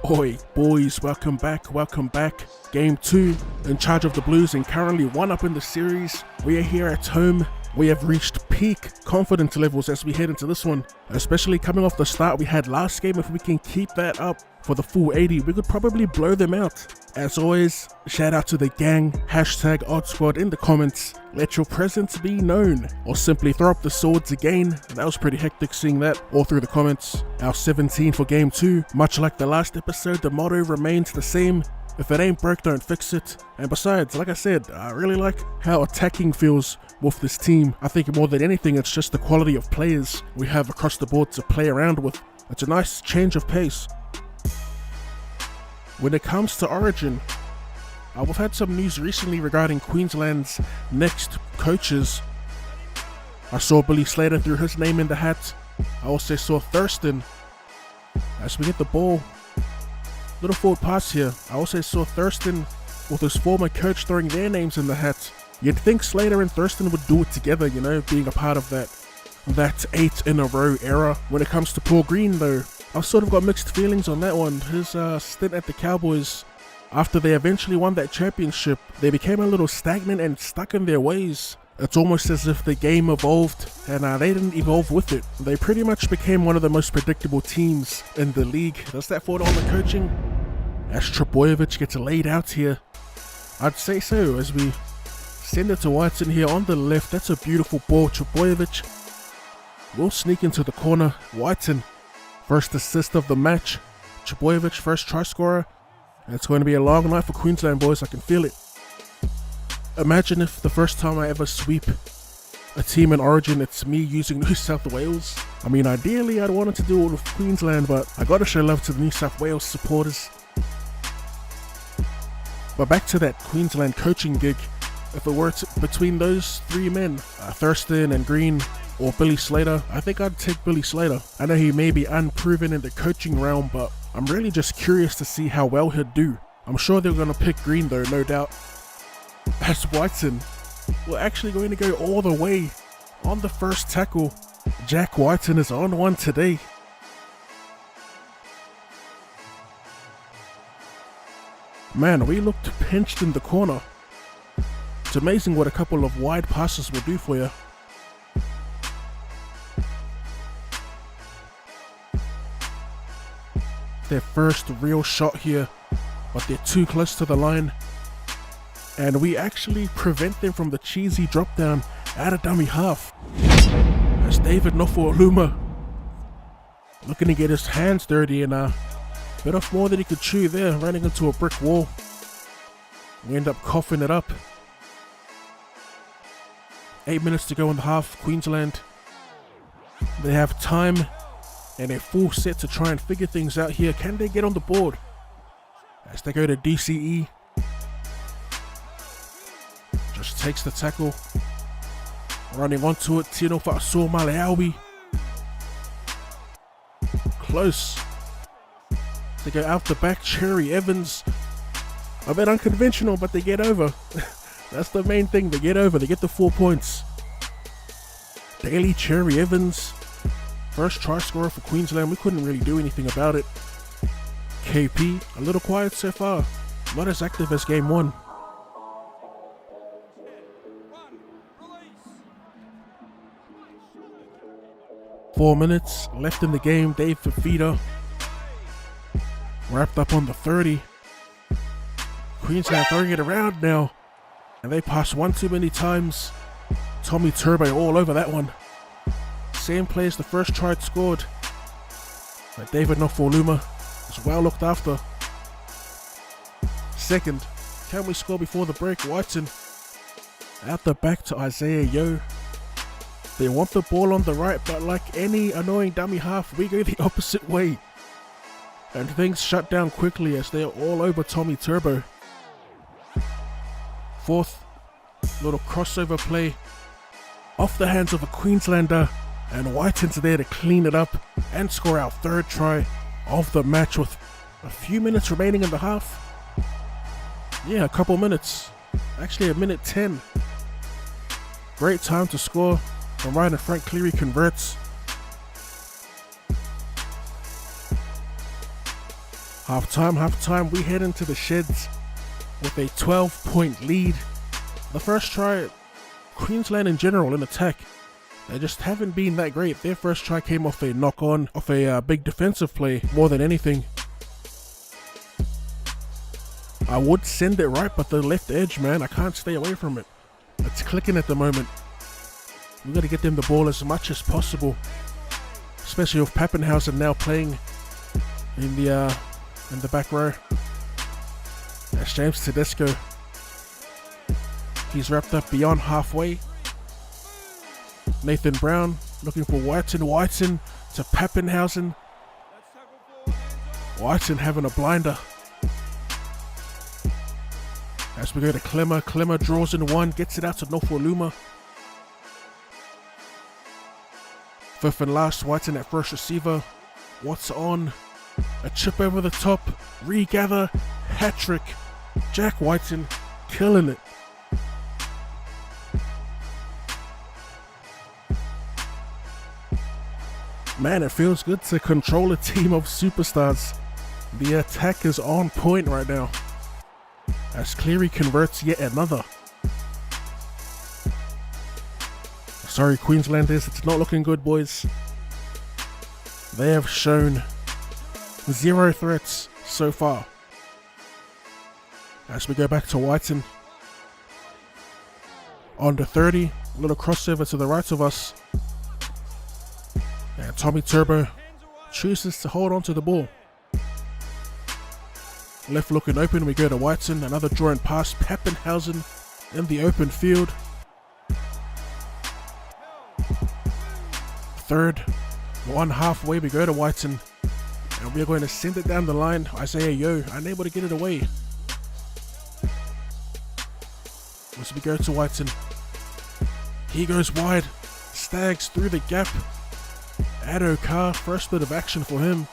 Oi, boys, welcome back. Game 2, in charge of the Blues and currently 1 up in the series. We are here at home. We have reached peak confidence levels as we head into this one, especially coming off the start we had last game. If we can keep that up for the full 80, we could probably blow them out. As always, shout out to the gang, hashtag OddSquad in the comments. Let your presence be known, or simply throw up the swords again. That was pretty hectic seeing that all through the comments. Our 17 for game 2, much like the last episode, the motto remains the same. If it ain't broke, don't fix it. And besides, like I said, I really like how attacking feels with this team. I think more than anything, it's just the quality of players we have across the board to play around with. It's a nice change of pace. When it comes to Origin, we've had some news recently regarding Queensland's next coaches. I saw Billy Slater threw his name in the hat. I also saw Thurston. As we get the ball, little forward pass here. I also saw Thurston with his former coach throwing their names in the hat. You'd think Slater and Thurston would do it together, you know, being a part of that 8 in a row era. When it comes to Paul Green though, I've sort of got mixed feelings on that one. His stint at the Cowboys, after they eventually won that championship, they became a little stagnant and stuck in their ways. It's almost as if the game evolved and they didn't evolve with it. They pretty much became one of the most predictable teams in the league. Does that fall on the coaching? As Trebojevic gets laid out here, I'd say so. As we send it to Whiten here on the left, that's a beautiful ball. Trebojevic will sneak into the corner. Whiten, first assist of the match. Trebojevic, first try scorer. And it's going to be a long night for Queensland, boys. I can feel it. Imagine if the first time I ever sweep a team in Origin, it's me using New South Wales. I mean, ideally I'd wanted to do it with Queensland, but I gotta show love to the New South Wales supporters. But back to that Queensland coaching gig. If it were between those 3 men, Thurston and Green or Billy Slater, I think I'd take Billy Slater. I know he may be unproven in the coaching realm, but I'm really just curious to see how well he'd do. I'm sure they're gonna pick Green though, no doubt. As Whiten, we're actually going to go all the way on the first tackle. Jack Whiten is on one today. Man, we looked pinched in the corner. It's amazing what a couple of wide passes will do for you. Their first real shot here, but they're too close to the line. And we actually prevent them from the cheesy drop down out of dummy half. As David Nofoaluma looking to get his hands dirty and bit off more than he could chew there, running into a brick wall. We end up coughing it up. 8 minutes to go in the half. Queensland, they have time and a full set to try and figure things out here. Can they get on the board? As they go to DCE. Just takes the tackle. Running onto it, Tino Fa'asua Maleaui. Close. They go out the back, Cherry Evans. A bit unconventional, but they get over. That's the main thing, they get over, they get the 4 points. Daly Cherry Evans. First try scorer for Queensland, we couldn't really do anything about it. KP, a little quiet so far. Not as active as game 1. Four minutes left in the game. Dave Fafita wrapped up on the 30. Queensland throwing it around now, and they pass one too many times. Tommy Turbo all over that one. Same play as the first try scored. But David Nofoaluma is well looked after. Second, can we score before the break? Whiten out the back to Isaiah Yeo. They want the ball on the right, but like any annoying dummy half, we go the opposite way. And things shut down quickly as they are all over Tommy Turbo. Fourth, little crossover play off the hands of a Queenslander, and Whiten's there to clean it up and score our 3rd try of the match with a few minutes remaining in the half. Yeah, a couple minutes. Actually, 1:10. Great time to score. From Ryan, Frank Cleary converts. Half time, we head into the sheds with a 12-point lead. The first try, Queensland in general in attack, they just haven't been that great. Their first try came off a knock-on, off a big defensive play more than anything. I would send it right, but the left edge, man, I can't stay away from it. It's clicking at the moment. We got to get them the ball as much as possible, especially with Pappenhausen now playing in the back row. That's James Tedesco. He's wrapped up beyond halfway. Nathan Brown looking for Whiten to Pappenhausen. Whiten having a blinder. As we go to Clemmer draws in one, gets it out to Nofoluma. Fifth and last, Whiten at first receiver. What's on? A chip over the top, regather, hat-trick. Jack Whiten killing it. Man, it feels good to control a team of superstars. The attack is on point right now, as Cleary converts yet another. Sorry, Queenslanders, it's not looking good, boys. They have shown zero threats so far. As we go back to Whiten. On to 30, a little crossover to the right of us. And Tommy Turbo chooses to hold on to the ball. Left looking open, we go to Whiten, another drawing pass, Pappenhausen in the open field. Third, one halfway, we go to Whiten, and we are going to send it down the line. Isaiah Yo, unable to get it away. As we go to Whiten, he goes wide, Stags through the gap. Addo Carr, first bit of action for him.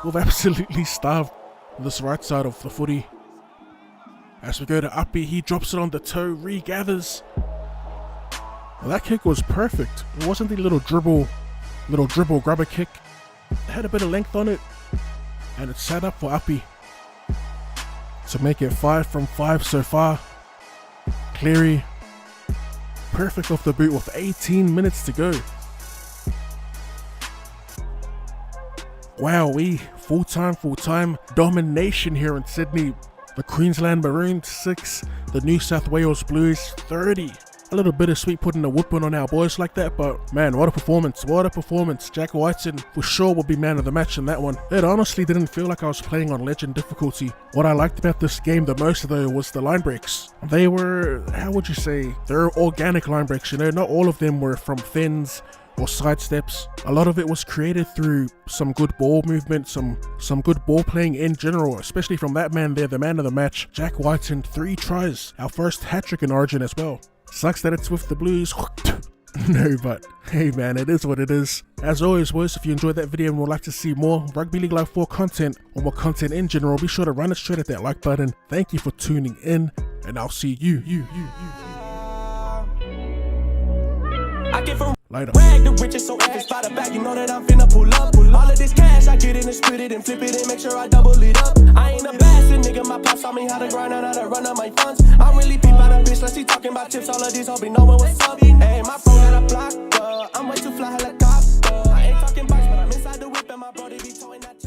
We've absolutely starved this right side of the footy. As we go to Uppy, he drops it on the toe, regathers. Well, that kick was perfect. It wasn't the little dribble grubber kick. It had a bit of length on it, and it sat up for Uppy to make it 5 from 5 so far. Cleary, perfect off the boot with 18 minutes to go. Wowee, full time domination here in Sydney. The Queensland Maroons 6, the New South Wales Blues 30. A little bittersweet putting a whooping on our boys like that, but man, what a performance, Jack Whiten for sure will be man of the match in that one. It honestly didn't feel like I was playing on legend difficulty. What I liked about this game the most though was the line breaks. They were, how would you say, they're organic line breaks, you know, not all of them were from fins or sidesteps. A lot of it was created through some good ball movement, some good ball playing in general, especially from that man there, the man of the match, Jack Whiten. 3 tries, our first hat-trick in Origin as well. Sucks that it's with the Blues. No, but hey man, it is what it is. As always, boys, if you enjoyed that video and would like to see more Rugby League Live 4 content or more content in general, be sure to run it straight at that like button. Thank you for tuning in, and I'll see you later. Rag the riches, so if it's by the back, you know that I'm finna pull up. All of this cash, I get it and split it and flip it and make sure I double it up. I ain't a bastard, nigga, my pops taught me how to grind and how to run up my funds. I'm really peep out a bitch, like she talking about chips, all of this, hope be knowing what's up. Hey, my phone got a block, I'm way too fly helicopter. I ain't talking bikes, but I'm inside the whip and my brody be towing that.